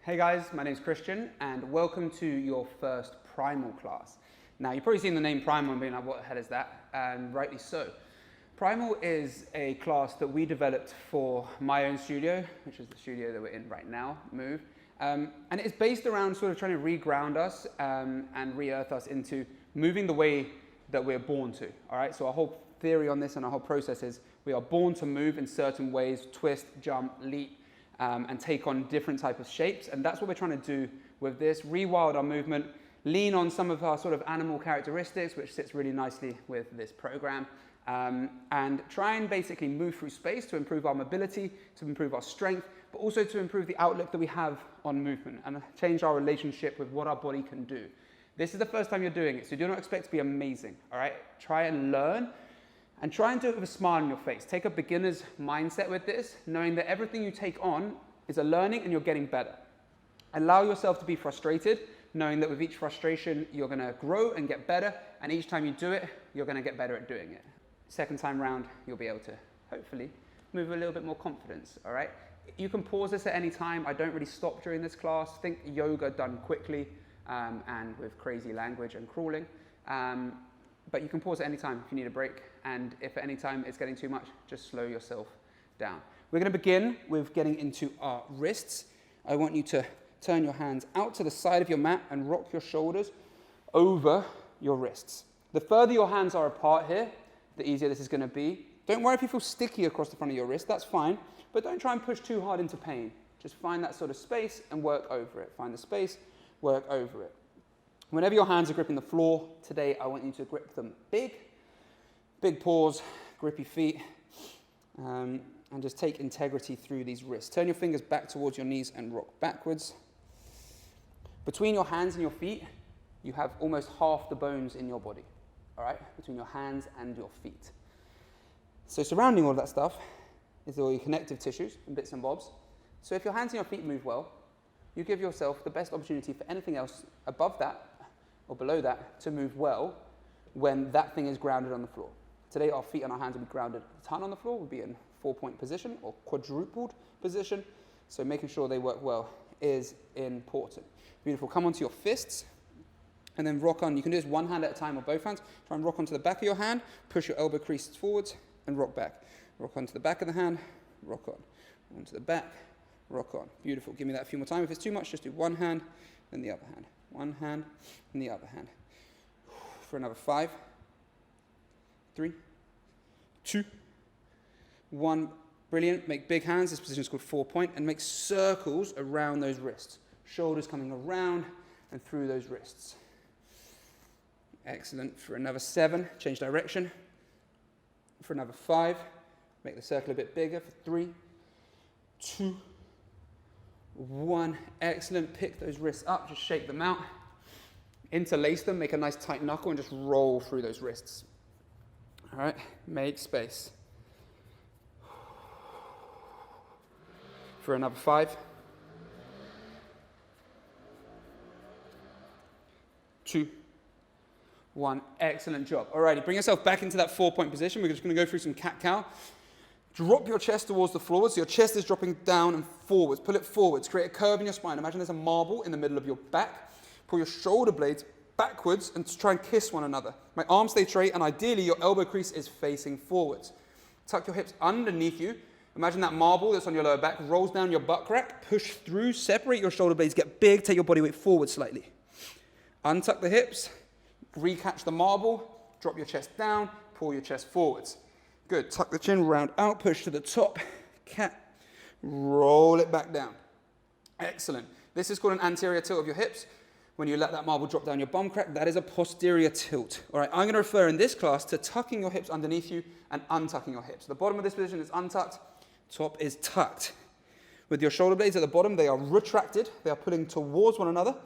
Hey guys, my name's Christian and welcome to your first Primal class. Now you've probably seen the name Primal and been like, what the hell is that? And rightly so. Primal is a class that we developed for my own studio, which is the studio that we're in right now, Move. And it's based around sort of trying to reground us and re-earth us into moving the way that we're born to, all right? So our whole theory on this and our whole process is we are born to move in certain ways, twist, jump, leap, and take on different types of shapes. And that's what we're trying to do with this, rewild our movement, lean on some of our sort of animal characteristics, which sits really nicely with this program, and try and basically move through space to improve our mobility, to improve our strength, but also to improve the outlook that we have on movement and change our relationship with what our body can do. This is the first time you're doing it, so do not expect to be amazing, all right? Try and learn. And try and do it with a smile on your face. Take a beginner's mindset with this, knowing that everything you take on is a learning and you're getting better. Allow yourself to be frustrated, knowing that with each frustration, you're gonna grow and get better, and each time you do it, you're gonna get better at doing it. Second time round, you'll be able to, hopefully, move with a little bit more confidence, all right? You can pause this at any time. I don't really stop during this class. Think yoga done quickly and with crazy language and crawling. But you can pause at any time if you need a break, and if at any time it's getting too much, just slow yourself down. We're going to begin with getting into our wrists. I want you to turn your hands out to the side of your mat and rock your shoulders over your wrists. The further your hands are apart here, the easier this is going to be. Don't worry if you feel sticky across the front of your wrist, that's fine, but don't try and push too hard into pain. Just find that sort of space and work over it. Find the space, work over it. Whenever your hands are gripping the floor, today I want you to grip them big paws, grippy feet, and just take integrity through these wrists. Turn your fingers back towards your knees and rock backwards. Between your hands and your feet, you have almost half the bones in your body, all right? Between your hands and your feet. So surrounding all of that stuff is all your connective tissues and bits and bobs. So if your hands and your feet move well, you give yourself the best opportunity for anything else above that or below that to move well when that thing is grounded on the floor. Today, our feet and our hands will be grounded a ton on the floor. We'll be in 4-point position or quadrupled position. So making sure they work well is important. Beautiful. Come onto your fists and then rock on. You can do this one hand at a time or both hands. Try and rock onto the back of your hand. Push your elbow creases forwards and rock back. Rock onto the back of the hand. Rock on. Onto the back. Rock on. Beautiful. Give me that a few more times. If it's too much, just do one hand, then the other hand. One hand, and the other hand. For another 5, 3, 2, 1. Brilliant. Make big hands. This position is called 4-point, and make circles around those wrists. Shoulders coming around and through those wrists. Excellent. For another 7, change direction. For another 5, make the circle a bit bigger. For 3, 2, 1. Excellent. Pick those wrists up, just shake them out. Interlace them, make a nice tight knuckle and just roll through those wrists. All right, make space. For another 5. 2, 1. Excellent job. All righty, bring yourself back into that 4-point position. We're just going to go through some cat-cow. Drop your chest towards the floor, so your chest is dropping down and forwards. Pull it forwards, create a curve in your spine. Imagine there's a marble in the middle of your back. Pull your shoulder blades backwards and try and kiss one another. My arms stay straight, and ideally your elbow crease is facing forwards. Tuck your hips underneath you. Imagine that marble that's on your lower back rolls down your butt crack. Push through, separate your shoulder blades, get big, take your body weight forward slightly. Untuck the hips, recatch the marble, drop your chest down, pull your chest forwards. Good. Tuck the chin, round out, push to the top, cat, roll it back down. Excellent. This is called an anterior tilt of your hips. When you let that marble drop down your bum crack, that is a posterior tilt. All right, I'm going to refer in this class to tucking your hips underneath you and untucking your hips. The bottom of this position is untucked, top is tucked. With your shoulder blades at the bottom, they are retracted. They are pulling towards one another.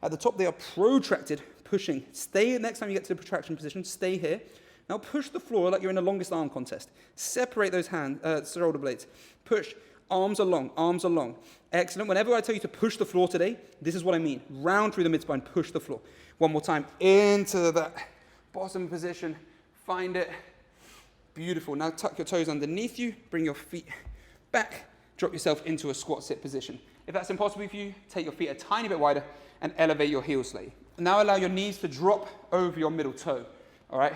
At the top, they are protracted, pushing. Stay, next time you get to the protraction position, stay here. Now push the floor like you're in a longest arm contest. Separate those shoulder blades. Push. Arms along, arms along. Excellent. Whenever I tell you to push the floor today, this is what I mean. Round through the mid-spine, push the floor. One more time. Into that bottom position. Find it. Beautiful. Now tuck your toes underneath you. Bring your feet back. Drop yourself into a squat sit position. If that's impossible for you, take your feet a tiny bit wider and elevate your heels slightly. Now allow your knees to drop over your middle toe, all right?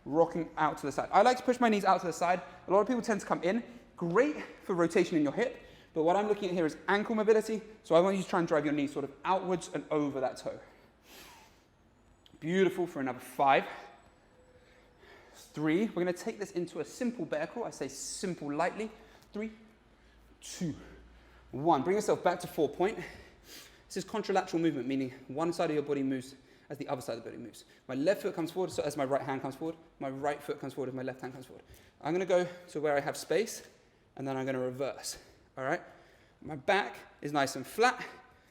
Rocking out to the side. I like to push my knees out to the side. A lot of people tend to come in. Great for rotation in your hip, but what I'm looking at here is ankle mobility, so I want you to try and drive your knees sort of outwards and over that toe. Beautiful for another 5. 3. We're going to take this into a simple bear crawl. I say simple lightly. 3, 2, 1. Bring yourself back to 4 point. This is contralateral movement, meaning one side of your body moves as the other side of the body moves. My left foot comes forward, so as my right hand comes forward. My right foot comes forward as my left hand comes forward. I'm going to go to where I have space, and then I'm going to reverse. All right? My back is nice and flat,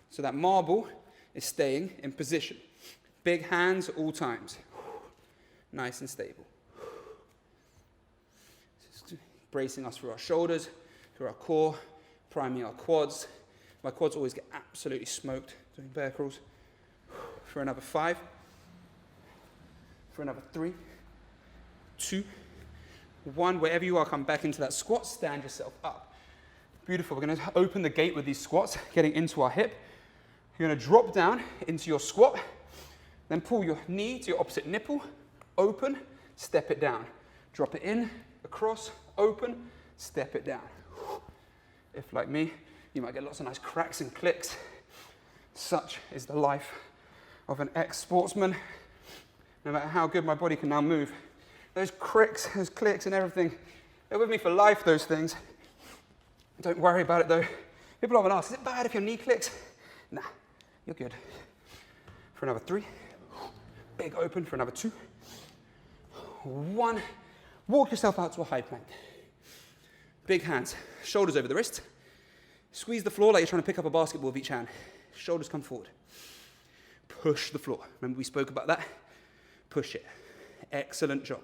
so that marble is staying in position. Big hands at all times. Nice and stable. Bracing us through our shoulders, through our core, priming our quads. My quads always get absolutely smoked doing bear crawls. For another 5. For another 3, 2, 1. Wherever you are, come back into that squat. Stand yourself up. Beautiful. We're going to open the gate with these squats, getting into our hip. You're going to drop down into your squat. Then pull your knee to your opposite nipple. Open. Step it down. Drop it in. Across. Open. Step it down. If, like me, you might get lots of nice cracks and clicks. Such is the life of an ex-sportsman. No matter how good my body can now move, those cricks, those clicks and everything, they're with me for life, those things. Don't worry about it though. People often ask, is it bad if your knee clicks? Nah, you're good. For another 3. Big open for another 2. 1. Walk yourself out to a high plank. Big hands, shoulders over the wrist. Squeeze the floor like you're trying to pick up a basketball with each hand. Shoulders come forward. Push the floor. Remember we spoke about that? Push it. Excellent job.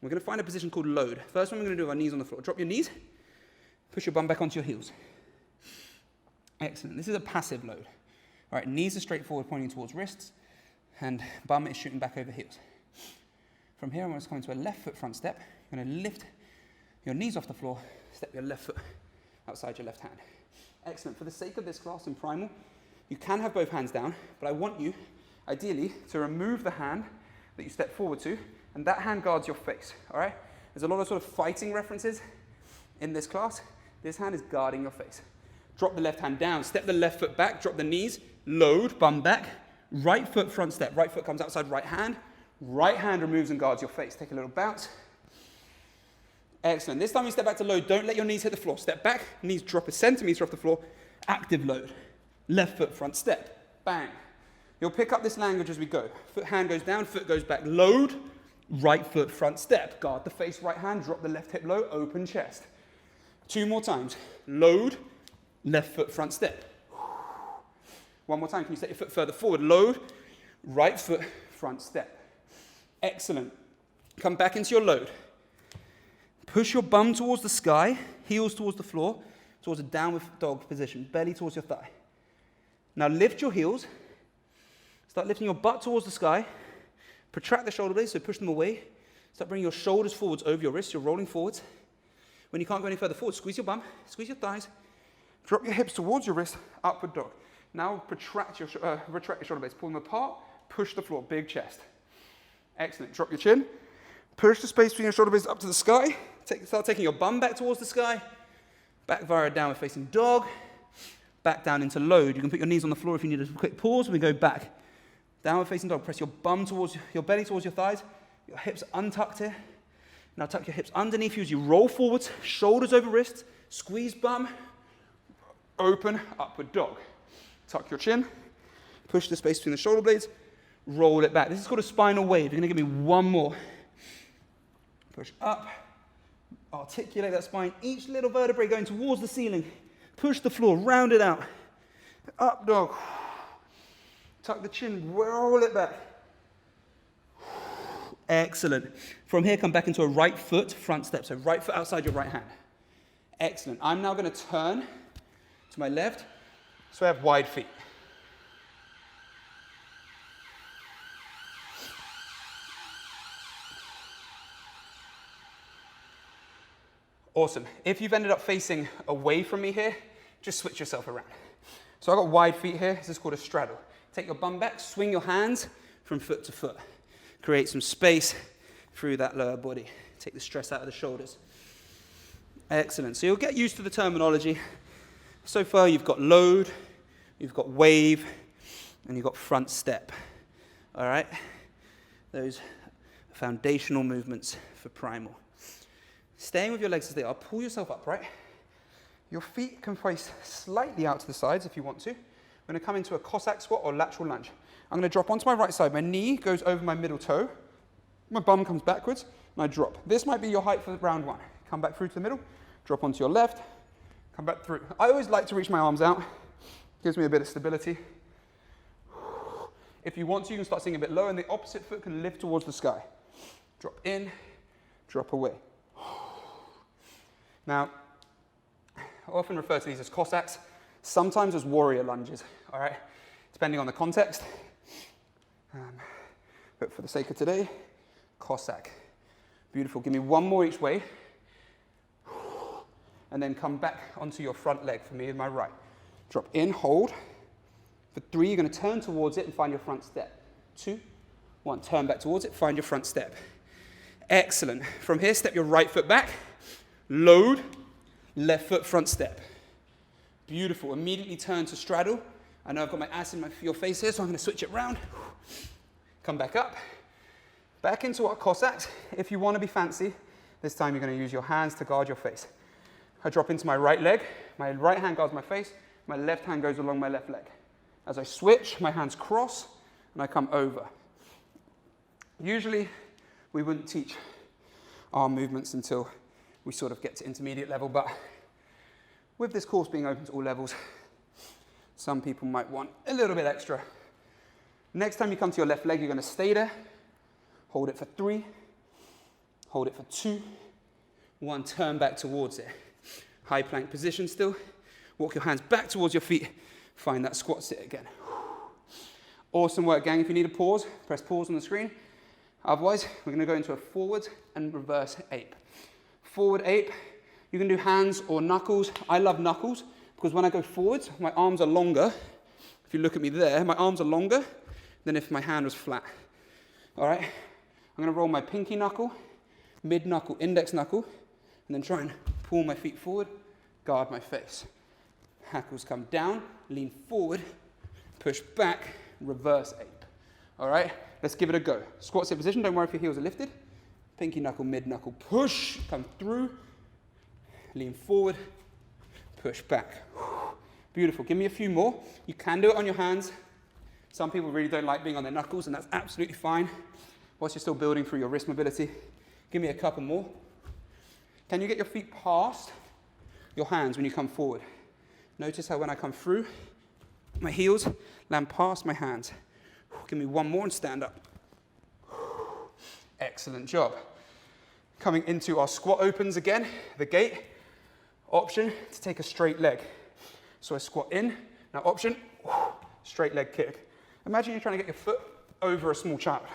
We're going to find a position called load. First one we're going to do our knees on the floor. Drop your knees. Push your bum back onto your heels. Excellent. This is a passive load. All right, knees are straight forward, pointing towards wrists, and bum is shooting back over heels. From here, I'm going to come into a left foot front step. You're going to lift your knees off the floor, step your left foot outside your left hand. Excellent. For the sake of this class in Primal, you can have both hands down, but I want you, ideally, to remove the hand that you step forward to, and that hand guards your face, all right? There's a lot of sort of fighting references in this class. This hand is guarding your face. Drop the left hand down, step the left foot back, drop the knees, load, bum back, right foot front step, right foot comes outside right hand removes and guards your face. Take a little bounce. Excellent. This time you step back to load, don't let your knees hit the floor. Step back, knees drop a centimeter off the floor, active load. Left foot front step, bang. You'll pick up this language as we go. Foot hand goes down, foot goes back, load, right foot front step. Guard the face, right hand, drop the left hip low, open chest. 2 more times. Load, left foot front step. 1 more time. Can you set your foot further forward? Load, right foot front step. Excellent. Come back into your load. Push your bum towards the sky, heels towards the floor, towards a downward dog position, belly towards your thigh. Now lift your heels. Start lifting your butt towards the sky. Protract the shoulder blades, so push them away. Start bringing your shoulders forwards over your wrists. You're rolling forwards. When you can't go any further forward, squeeze your bum, squeeze your thighs. Drop your hips towards your wrist, upward dog. Now retract your shoulder blades, pull them apart, push the floor, big chest. Excellent. Drop your chin. Push the space between your shoulder blades up to the sky. Start taking your bum back towards the sky. Back via downward facing dog. Back down into load. You can put your knees on the floor if you need a quick pause. We go back. Downward facing dog. Press your bum towards your belly towards your thighs. Your hips untucked here. Now tuck your hips underneath you as you roll forwards. Shoulders over wrists. Squeeze bum. Open upward dog. Tuck your chin. Push the space between the shoulder blades. Roll it back. This is called a spinal wave. You're going to give me 1 more. Push up. Articulate that spine. Each little vertebrae going towards the ceiling. Push the floor. Round it out. Up dog. Tuck the chin. Roll it back. Excellent. From here, come back into a right foot front step. So right foot outside your right hand. Excellent. I'm now going to turn to my left so I have wide feet. Awesome. If you've ended up facing away from me here, just switch yourself around. So I've got wide feet here. This is called a straddle. Take your bum back, swing your hands from foot to foot. Create some space through that lower body. Take the stress out of the shoulders. Excellent. So you'll get used to the terminology. So far you've got load, you've got wave, and you've got front step. All right? Those are foundational movements for Primal. Staying with your legs as they are, pull yourself up, right? Your feet can face slightly out to the sides if you want to. We're going to come into a Cossack squat or lateral lunge. I'm going to drop onto my right side. My knee goes over my middle toe. My bum comes backwards, and I drop. This might be your height for round one. Come back through to the middle, drop onto your left, come back through. I always like to reach my arms out. Gives me a bit of stability. If you want to, you can start sitting a bit lower, and the opposite foot can lift towards the sky. Drop in, drop away. Now, I often refer to these as Cossacks, sometimes as warrior lunges, all right? Depending on the context. But for the sake of today, Cossack. Beautiful. Give me one more each way. And then come back onto your front leg for me with my right. Drop in, hold. For 3, you're going to turn towards it and find your front step. 2, 1, turn back towards it, find your front step. Excellent. From here, step your right foot back. Load, left foot front step. Beautiful. Immediately turn to straddle. I know I've got my ass in your face here, so I'm going to switch it around. Come back up. Back into our Cossacks. If you want to be fancy, this time you're going to use your hands to guard your face. I drop into my right leg. My right hand guards my face. My left hand goes along my left leg. As I switch, my hands cross, and I come over. Usually, we wouldn't teach arm movements until we sort of get to intermediate level, but with this course being open to all levels, some people might want a little bit extra. Next time you come to your left leg, you're going to stay there, hold it for 3, hold it for 2, 1, turn back towards it. High plank position still. Walk your hands back towards your feet. Find that squat sit again. Awesome work, gang. If you need a pause, press pause on the screen. Otherwise, we're going to go into a forward and reverse ape. Forward ape, you can do hands or knuckles. I love knuckles because when I go forwards, my arms are longer. If you look at me there, my arms are longer than if my hand was flat. All right? I'm going to roll my pinky knuckle, mid knuckle, index knuckle, and then try and pull my feet forward, guard my face. Hackles come down, lean forward, push back, reverse ape. All right? Let's give it a go. Squat sit position. Don't worry if your heels are lifted. Pinky knuckle, mid knuckle, push, come through, lean forward, push back. Beautiful. Give me a few more. You can do it on your hands. Some people really don't like being on their knuckles, and that's absolutely fine. Whilst you're still building through your wrist mobility, give me a couple more. Can you get your feet past your hands when you come forward? Notice how when I come through, my heels land past my hands. Give me one more and stand up. Excellent job. Coming into our squat opens again, the gate. Option to take a straight leg. So I squat in, now option, straight leg kick. Imagine you're trying to get your foot over a small child.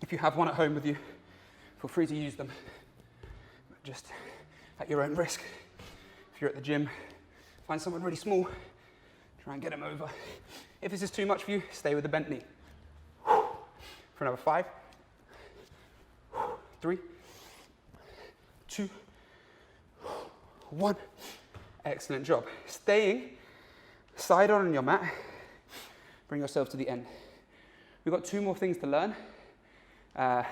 If you have one at home with you, feel free to use them. Just at your own risk. If you're at the gym, find someone really small, try and get them over. If this is too much for you, stay with the bent knee. For another 5, 3, 2, 1. Excellent job. Staying side on your mat, bring yourself to the end. We've got 2 more things to learn. And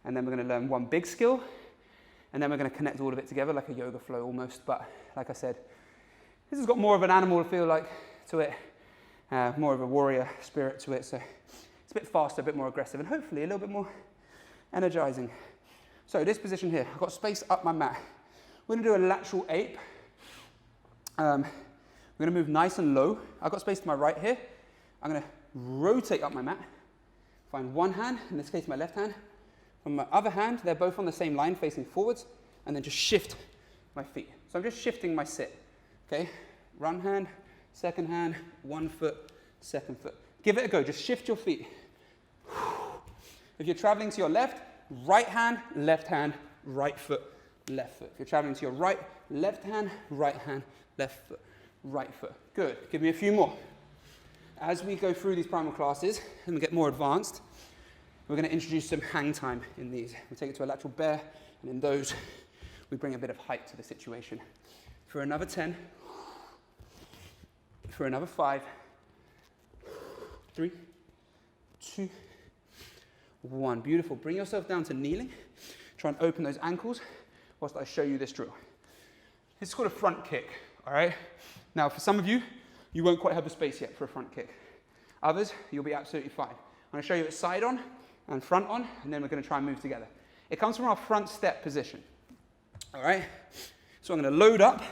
then we're going to learn one big skill, and then we're going to connect all of it together like a yoga flow almost. But like I said, this has got more of an animal feel like to it, more of a warrior spirit to it. So it's a bit faster, a bit more aggressive, and hopefully a little bit more energizing. So this position here, I've got space up my mat. We're going to do a lateral ape. We're going to move nice and low. I've got space to my right here. I'm going to rotate up my mat. Find one hand, in this case my left hand. From my other hand, they're both on the same line facing forwards, and then just shift my feet. So I'm just shifting my sit. Okay, one hand, second hand, 1 foot, second foot. Give it a go, just shift your feet. If you're traveling to your left, right hand, right foot, left foot. If you're traveling to your right, left hand, left foot, right foot. Good. Give me a few more. As we go through these primal classes and we get more advanced, we're going to introduce some hang time in these. We take it to a lateral bear, and in those, we bring a bit of height to the situation. For another 10, for another 5, 3, 2, 1. Beautiful. Bring yourself down to kneeling. Try and open those ankles whilst I show you this drill. This is called a front kick, all right? Now, for some of you, you won't quite have the space yet for a front kick. Others, you'll be absolutely fine. I'm going to show you it side on and front on, and then we're going to try and move together. It comes from our front step position, all right? So I'm going to load up.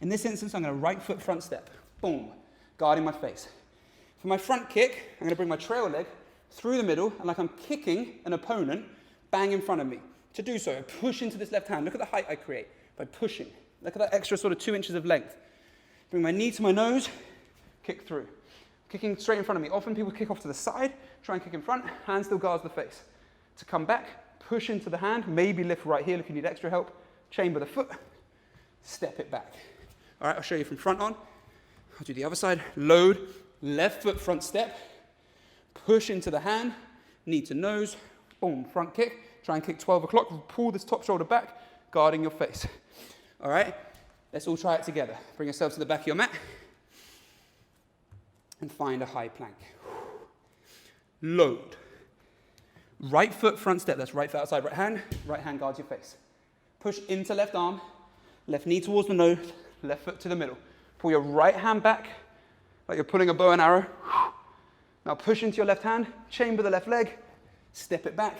In this instance, I'm going to right foot front step. Boom, guarding my face. For my front kick, I'm going to bring my trail leg through the middle, and like I'm kicking an opponent bang in front of me. To do so, I push into this left hand. Look at the height I create by pushing. Look at that extra sort of 2 inches of length. Bring my knee to my nose, kick through. Kicking straight in front of me. Often people kick off to the side, try and kick in front, hand still guards the face. To come back, push into the hand, maybe lift right heel if you need extra help, chamber the foot, step it back. All right, I'll show you from front on. I'll do the other side. Load, left foot front step, push into the hand, knee to nose, boom, front kick. Try and kick 12 o'clock, pull this top shoulder back, guarding your face. All right, let's all try it together. Bring yourself to the back of your mat and find a high plank. Load. Right foot front step, that's right foot outside right hand guards your face. Push into left arm, left knee towards the nose, left foot to the middle. Pull your right hand back like you're pulling a bow and arrow. Now push into your left hand, chamber the left leg, step it back,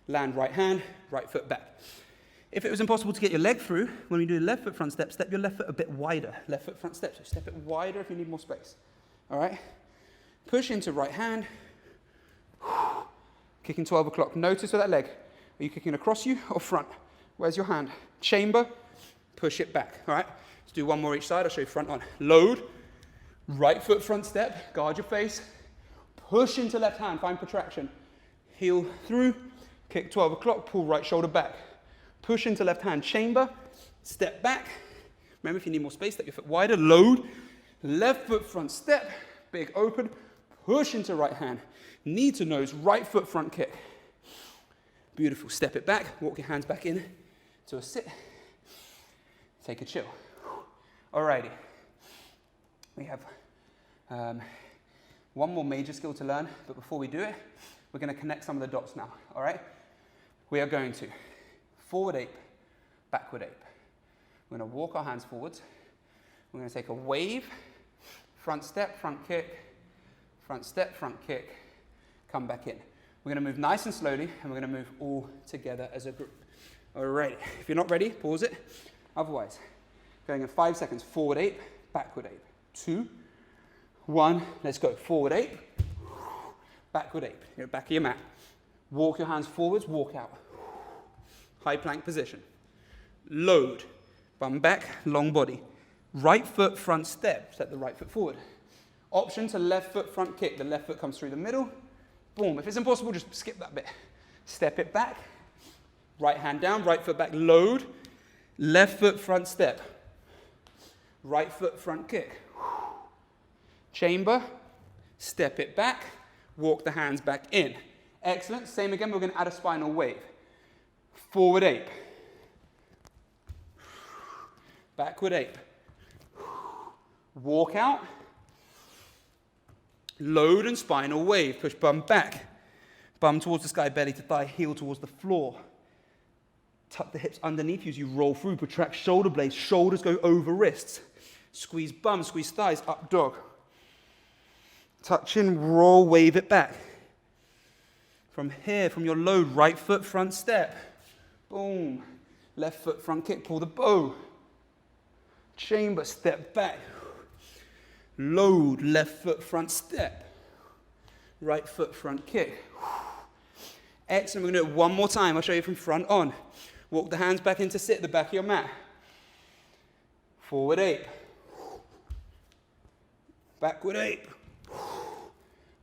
land right hand, right foot back. If it was impossible to get your leg through, when we do the left foot front step, step your left foot a bit wider. Left foot front step, so step it wider if you need more space. All right? Push into right hand, kicking 12 o'clock. Notice with that leg, are you kicking across you or front? Where's your hand? Chamber, push it back. All right? Let's do one more each side. I'll show you front on. Load, right foot front step, guard your face, push into left hand, find protraction. Heel through, kick 12 o'clock, pull right shoulder back. Push into left hand, chamber, step back. Remember, if you need more space, step your foot wider. Load, left foot front step, big open, push into right hand. Knee to nose, right foot front kick. Beautiful. Step it back, walk your hands back in to a sit. Take a chill. Alrighty. We have one more major skill to learn, but before we do it, we're going to connect some of the dots now, all right? We are going to forward ape, backward ape. We're going to walk our hands forwards. We're going to take a wave, front step, front kick, front step, front kick, come back in. We're going to move nice and slowly, and we're going to move all together as a group. All right, if you're not ready, pause it. Otherwise, going in 5 seconds, forward ape, backward ape. 2, 1, let's go. Forward ape, backward ape. You're back of your mat. Walk your hands forwards, walk out. High plank position. Load, bum back, long body. Right foot front step, step the right foot forward. Option to left foot front kick. The left foot comes through the middle. Boom. If it's impossible, just skip that bit. Step it back. Right hand down, right foot back. Load. Left foot front step. Right foot front kick. Chamber. Step it back. Walk the hands back in. Excellent. Same again. We're going to add a spinal wave. Forward ape. Backward ape. Walk out. Load and spinal wave. Push bum back. Bum towards the sky, belly to thigh, heel towards the floor. Tuck the hips underneath you as you roll through. Protract shoulder blades. Shoulders go over wrists. Squeeze bum, squeeze thighs, up dog. Tuck chin, roll, wave it back. From here, from your load, right foot front step. Boom. Left foot front kick, pull the bow. Chamber, step back. Load, left foot front step. Right foot front kick. Excellent. We're going to do it one more time. I'll show you from front on. Walk the hands back into sit, the back of your mat. Forward ape. Backward ape.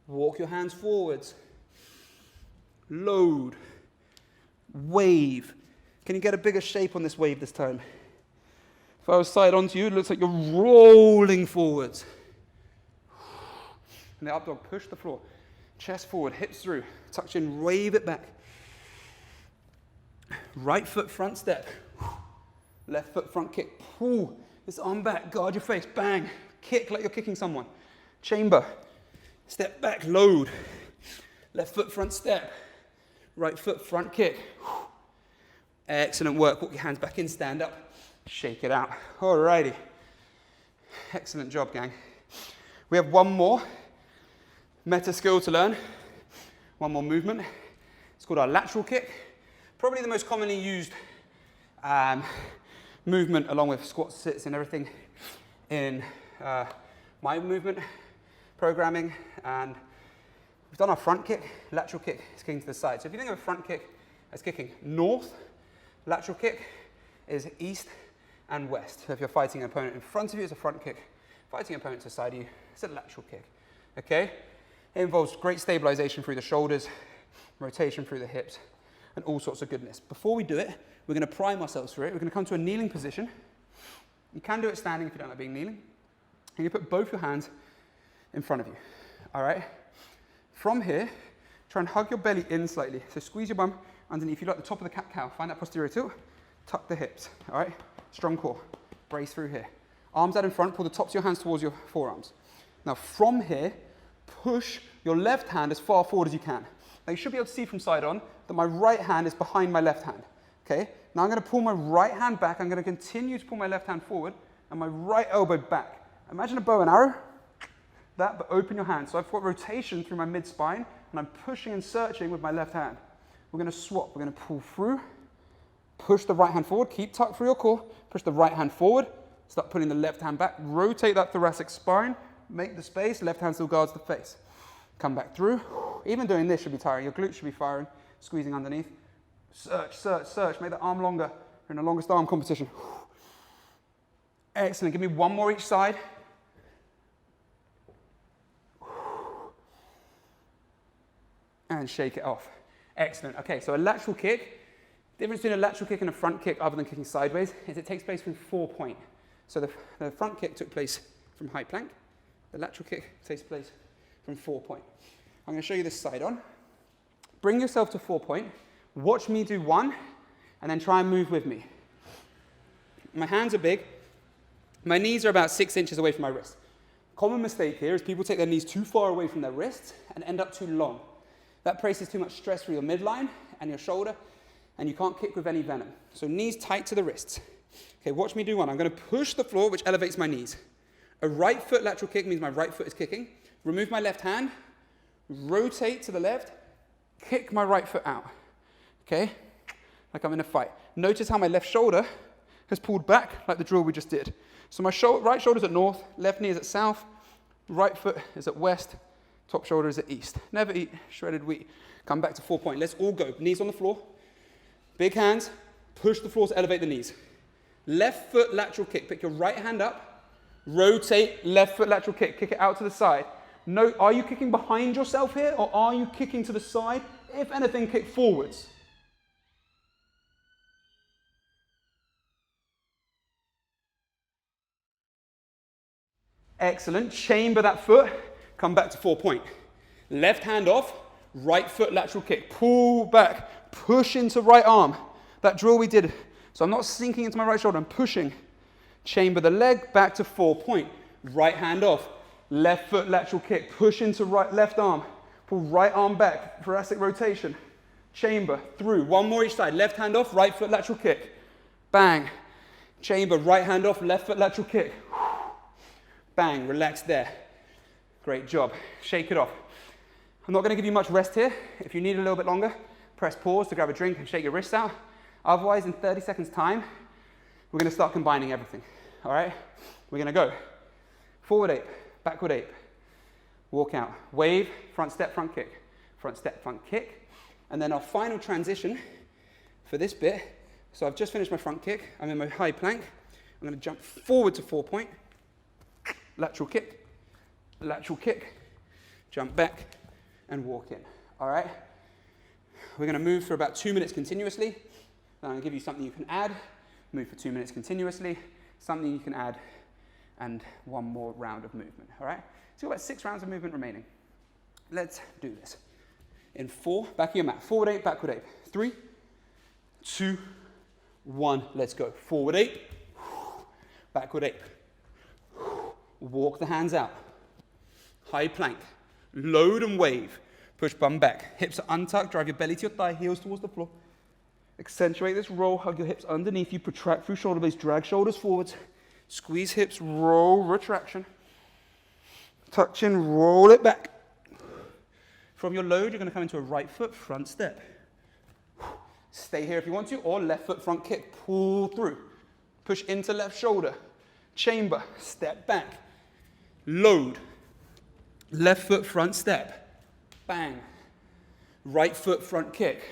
Walk your hands forwards. Load. Wave. Can you get a bigger shape on this wave this time? If I was side onto you, it looks like you're rolling forwards. And the up dog, push the floor. Chest forward, hips through. Tuck chin, wave it back. Right foot front step. Left foot front kick. Pull this arm back, guard your face, bang. Kick like you're kicking someone. Chamber. Step back, load. Left foot front step. Right foot front kick. Excellent work. Walk your hands back in, stand up. Shake it out. Alrighty. Excellent job, gang. We have one more meta skill to learn. One more movement. It's called our lateral kick. Probably the most commonly used movement, along with squats, sits, and everything in my movement programming. And we've done our front kick. Lateral kick is kicking to the side. So if you think of a front kick as kicking north, lateral kick is east and west. So if you're fighting an opponent in front of you, it's a front kick. Fighting an opponent to the side of you, it's a lateral kick. Okay? It involves great stabilization through the shoulders, rotation through the hips, and all sorts of goodness. Before we do it, we're going to prime ourselves for it. We're going to come to a kneeling position. You can do it standing if you don't like being kneeling. And you put both your hands in front of you. All right? From here, try and hug your belly in slightly. So squeeze your bum underneath. If you like the top of the cat-cow, find that posterior tilt. Tuck the hips. All right? Strong core. Brace through here. Arms out in front. Pull the tops of your hands towards your forearms. Now from here, push your left hand as far forward as you can. Now you should be able to see from side on that my right hand is behind my left hand. Okay? Now I'm going to pull my right hand back. I'm going to continue to pull my left hand forward and my right elbow back. Imagine a bow and arrow. That, but open your hand. So I've got rotation through my mid-spine and I'm pushing and searching with my left hand. We're going to swap. We're going to pull through, push the right hand forward, keep tucked through your core, push the right hand forward, start pulling the left hand back, rotate that thoracic spine, make the space, left hand still guards the face. Come back through. Even doing this should be tiring. Your glutes should be firing, squeezing underneath. Search, search, search. Make the arm longer. You're in the longest arm competition. Excellent. Give me one more each side. And shake it off. Excellent. Okay, so a lateral kick. The difference between a lateral kick and a front kick, other than kicking sideways, is it takes place from 4 point. So the front kick took place from high plank. The lateral kick takes place from 4 point. I'm going to show you this side on. Bring yourself to 4 point. Watch me do one, and then try and move with me. My hands are big. My knees are about 6 inches away from my wrist. Common mistake here is people take their knees too far away from their wrists and end up too long. That places too much stress through your midline and your shoulder, and you can't kick with any venom. So knees tight to the wrists. Okay, watch me do one. I'm going to push the floor, which elevates my knees. A right foot lateral kick means my right foot is kicking. Remove my left hand, rotate to the left, kick my right foot out. Okay, like I'm in a fight. Notice how my left shoulder has pulled back like the drill we just did. So my right shoulder's at north, left knee is at south, right foot is at west, top shoulder is at east. Never eat shredded wheat. Come back to 4 point. Let's all go. Knees on the floor. Big hands. Push the floor to elevate the knees. Left foot lateral kick. Pick your right hand up. Rotate. Left foot lateral kick. Kick it out to the side. Note, are you kicking behind yourself here or are you kicking to the side? If anything, kick forwards. Excellent. Chamber that foot. Come back to 4 point. Left hand off. Right foot lateral kick. Pull back. Push into right arm. That drill we did. So I'm not sinking into my right shoulder. I'm pushing. Chamber the leg back to 4 point. Right hand off. Left foot lateral kick. Push into left arm. Pull right arm back. Thoracic rotation. Chamber through. One more each side. Left hand off. Right foot lateral kick. Bang. Chamber. Right hand off. Left foot lateral kick. Bang. Relax there. Great job. Shake it off. I'm not going to give you much rest here. If you need a little bit longer, press pause to grab a drink and shake your wrists out. Otherwise, in 30 seconds time, we're going to start combining everything. All right? We're going to go forward ape, backward ape, walk out, wave, front step, front kick, front step, front kick. And then our final transition for this bit. So I've just finished my front kick. I'm in my high plank. I'm going to jump forward to 4 point, lateral kick, jump back, and walk in. All right? We're going to move for about 2 minutes continuously. Now I'm going to give you something you can add, move for 2 minutes continuously, something you can add, and one more round of movement, all right? So you've got about 6 rounds of movement remaining. Let's do this. In 4, back of your mat, forward 8, backward 8. 3, 2, 1, let's go. Forward 8, backward 8. Walk the hands out. High plank, load and wave. Push bum back, hips are untucked, drive your belly to your thigh, heels towards the floor. Accentuate this roll, hug your hips underneath you, protract through shoulder blades, drag shoulders forwards, squeeze hips, roll, retraction. Tuck chin, roll it back. From your load, you're going to come into a right foot front step. Stay here if you want to, or left foot front kick, pull through. Push into left shoulder, chamber, step back, load. Left foot front step, bang. Right foot front kick.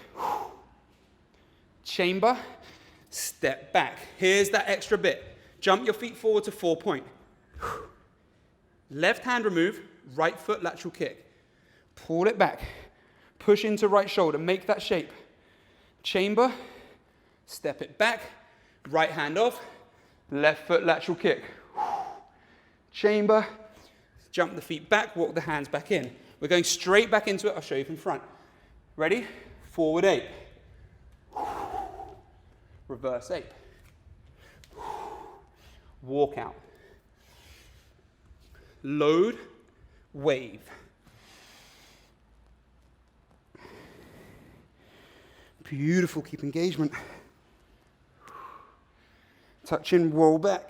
Chamber, step back. Here's that extra bit. Jump your feet forward to 4-point. Left hand remove, right foot lateral kick. Pull it back. Push into right shoulder, make that shape. Chamber, step it back. Right hand off, left foot lateral kick. Chamber, jump the feet back, walk the hands back in. We're going straight back into it. I'll show you from front. Ready? Forward 8. Reverse 8. Walk out. Load, wave. Beautiful, keep engagement. Touch in, roll back.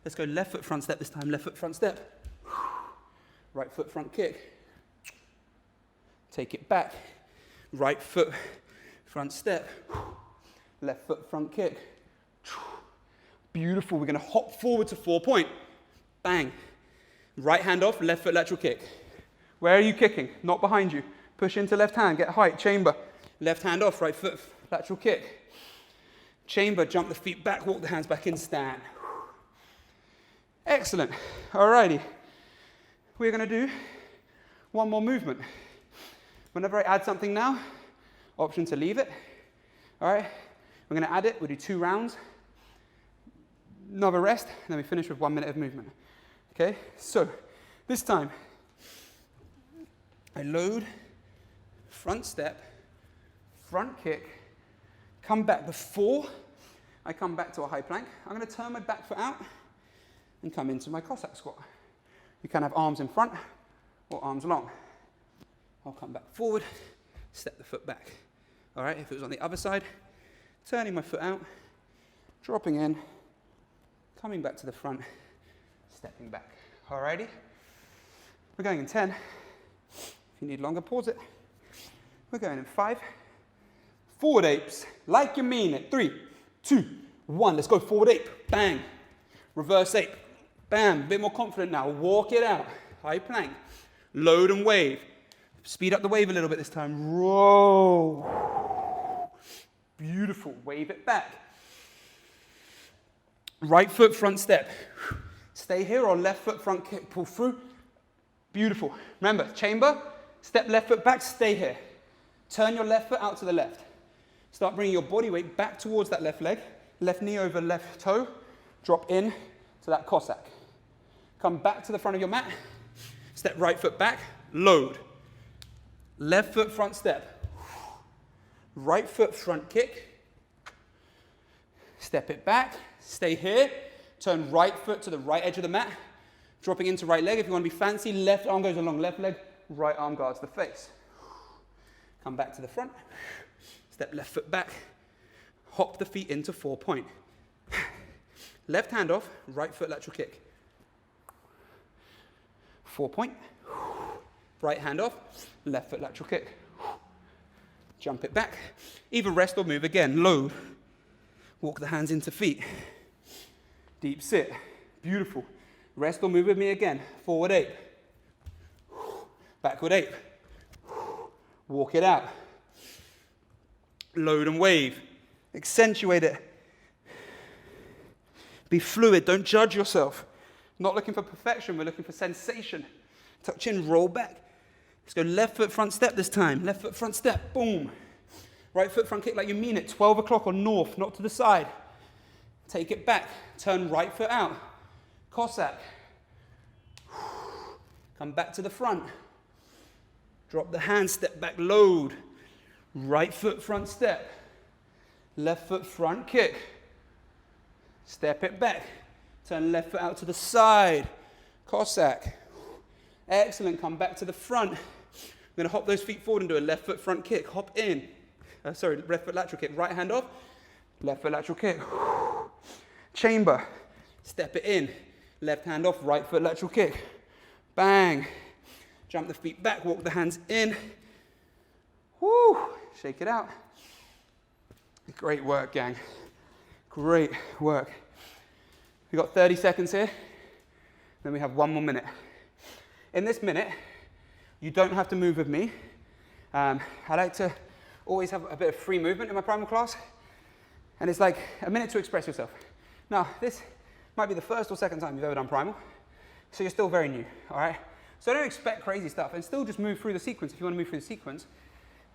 Let's go left foot front step this time, left foot front step. Right foot front kick. Take it back. Right foot front step. Left foot front kick. Beautiful, we're going to hop forward to 4-point. Bang. Right hand off, left foot lateral kick. Where are you kicking? Not behind you. Push into left hand, get height, chamber. Left hand off, right foot lateral kick. Chamber, jump the feet back, walk the hands back in, stand. Excellent. Alrighty. We're going to do one more movement. Whenever I add something now, option to leave it. Alright. We're going to add it. We'll do 2 rounds. Another rest, and then we finish with 1 minute of movement. Okay? So, this time, I load, front step, front kick, come back. Before I come back to a high plank, I'm going to turn my back foot out and come into my Cossack squat. You can have arms in front or arms long. I'll come back forward, step the foot back. All right, if it was on the other side, turning my foot out, dropping in, coming back to the front, stepping back. All righty? We're going in 10. If you need longer, pause it. We're going in 5. Forward apes, like you mean it. 3, 2, 1. Let's go forward ape. Bang. Reverse ape. Bam. A bit more confident now. Walk it out. High plank. Load and wave. Speed up the wave a little bit this time. Roll. Beautiful. Wave it back. Right foot front step. Stay here or left foot front kick. Pull through. Beautiful. Remember, chamber. Step left foot back. Stay here. Turn your left foot out to the left. Start bringing your body weight back towards that left leg. Left knee over left toe. Drop in to that Cossack. Come back to the front of your mat. Step right foot back. Load. Left foot front step. Right foot front kick. Step it back. Stay here. Turn right foot to the right edge of the mat. Dropping into right leg. If you want to be fancy, left arm goes along left leg. Right arm guards the face. Come back to the front. Step left foot back. Hop the feet into 4-point. Left hand off. Right foot lateral kick. 4-point. Right hand off. Left foot lateral kick. Jump it back. Either rest or move again. Load. Walk the hands into feet. Deep sit. Beautiful. Rest or move with me again. Forward ape. Backward ape. Walk it out. Load and wave. Accentuate it. Be fluid. Don't judge yourself. Not looking for perfection. We're looking for sensation. Touch in, roll back. Let's go left foot front step this time. Left foot front step. Boom. Right foot front kick like you mean it. 12 o'clock or north, not to the side. Take it back. Turn right foot out. Cossack. Come back to the front. Drop the hand, step back, load. Right foot front step. Left foot front kick. Step it back. Turn left foot out to the side. Cossack. Excellent. Come back to the front. I'm going to hop those feet forward and do a left foot front kick. Hop in. Left foot lateral kick. Right hand off. Left foot lateral kick. Chamber. Step it in. Left hand off. Right foot lateral kick. Bang. Jump the feet back. Walk the hands in. Woo. Shake it out. Great work, gang. Great work. We've got 30 seconds here. Then we have 1 more minute. In this minute, you don't have to move with me. I like to always have a bit of free movement in my primal class. And it's like a minute to express yourself. Now, this might be the first or second time you've ever done primal. So you're still very new, all right? So don't expect crazy stuff and still just move through the sequence if you want to move through the sequence.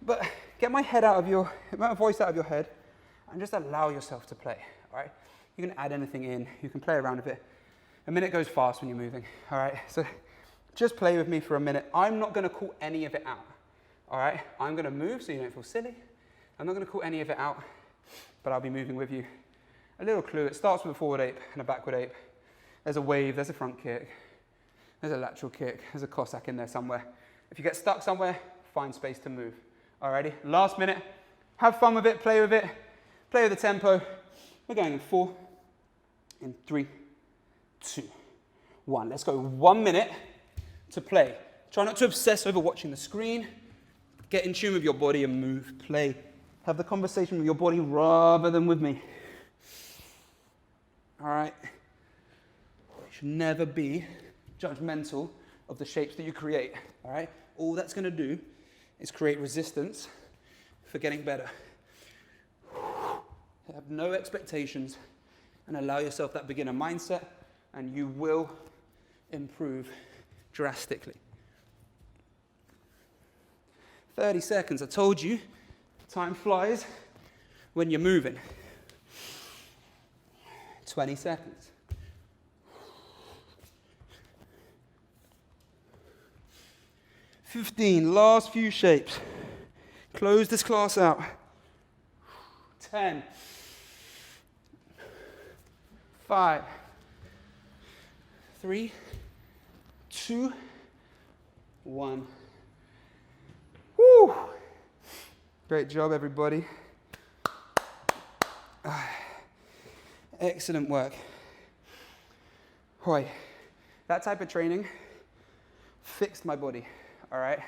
But get my voice out of your head and just allow yourself to play, all right? You can add anything in, you can play around with it. A minute goes fast when you're moving, all right? So just play with me for a minute. I'm not gonna call any of it out, all right? I'm gonna move so you don't feel silly. I'm not gonna call any of it out, but I'll be moving with you. A little clue, it starts with a forward ape and a backward ape. There's a wave, there's a front kick, there's a lateral kick, there's a Cossack in there somewhere. If you get stuck somewhere, find space to move. Alrighty, last minute, have fun with it, play with the tempo. We're going in 4, in 3, 2, 1. Let's go 1 minute to play. Try not to obsess over watching the screen. Get in tune with your body and move, play. Have the conversation with your body rather than with me. All right? You should never be judgmental of the shapes that you create, all right? All that's gonna do is create resistance for getting better. Have no expectations and allow yourself that beginner mindset and you will improve drastically. 30 seconds, I told you, time flies when you're moving. 20 seconds. 15, last few shapes. Close this class out. 10, 5, 3, 2, 1. Woo! Great job, everybody. Excellent work. Hoy, that type of training fixed my body, all right?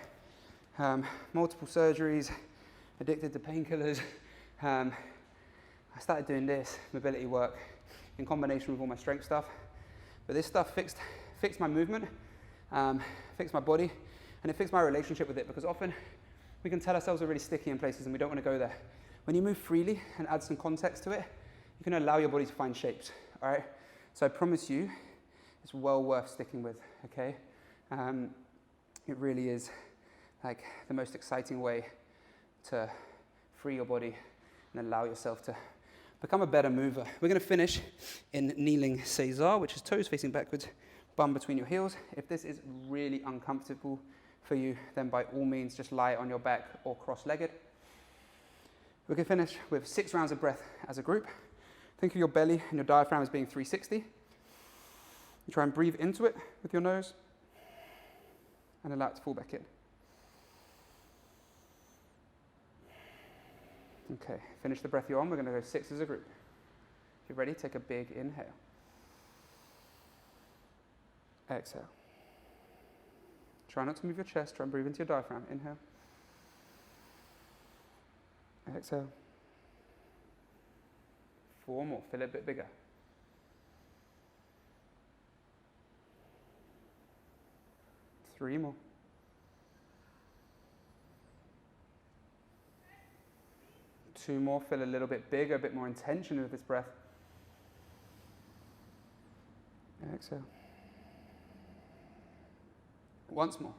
Multiple surgeries, addicted to painkillers. I started doing this mobility work in combination with all my strength stuff. But this stuff fixed my movement, fixed my body, and it fixed my relationship with it because often we can tell ourselves we're really sticky in places and we don't want to go there. When you move freely and add some context to it, you can allow your body to find shapes, all right? So I promise you, it's well worth sticking with, okay? It really is like the most exciting way to free your body and allow yourself to become a better mover. We're gonna finish in kneeling Cesar, which is toes facing backwards, bum between your heels. If this is really uncomfortable for you, then by all means, just lie on your back or cross-legged. We're gonna finish with 6 rounds of breath as a group. Think of your belly and your diaphragm as being 360. You try and breathe into it with your nose and allow it to fall back in. Okay, finish the breath you're on. We're going to go 6 as a group. If you're ready, take a big inhale. Exhale. Try not to move your chest. Try and breathe into your diaphragm. Inhale. Exhale. 4 more. Feel it a bit bigger. 3 more. 2 more. Feel a little bit bigger, a bit more intention with this breath. Exhale. Once more.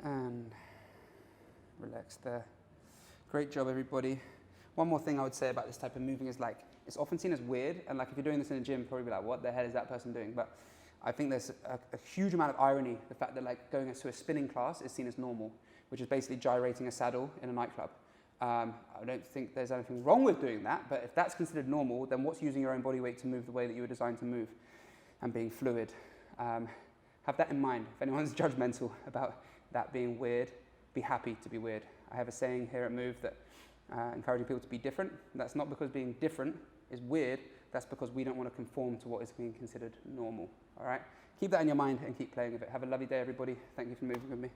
And relaxed there. Great job, everybody. One more thing I would say about this type of moving is like, it's often seen as weird, and like if you're doing this in a gym, probably be like, what the hell is that person doing? But I think there's a huge amount of irony, the fact that like going to a spinning class is seen as normal, which is basically gyrating a saddle in a nightclub. I don't think there's anything wrong with doing that, but if that's considered normal, then what's using your own body weight to move the way that you were designed to move and being fluid? Have that in mind. If anyone's judgmental about that being weird, be happy to be weird. I have a saying here at Move that encouraging people to be different. That's not because being different is weird, that's because we don't want to conform to what is being considered normal. All right? Keep that in your mind and keep playing with it. Have a lovely day, everybody. Thank you for moving with me.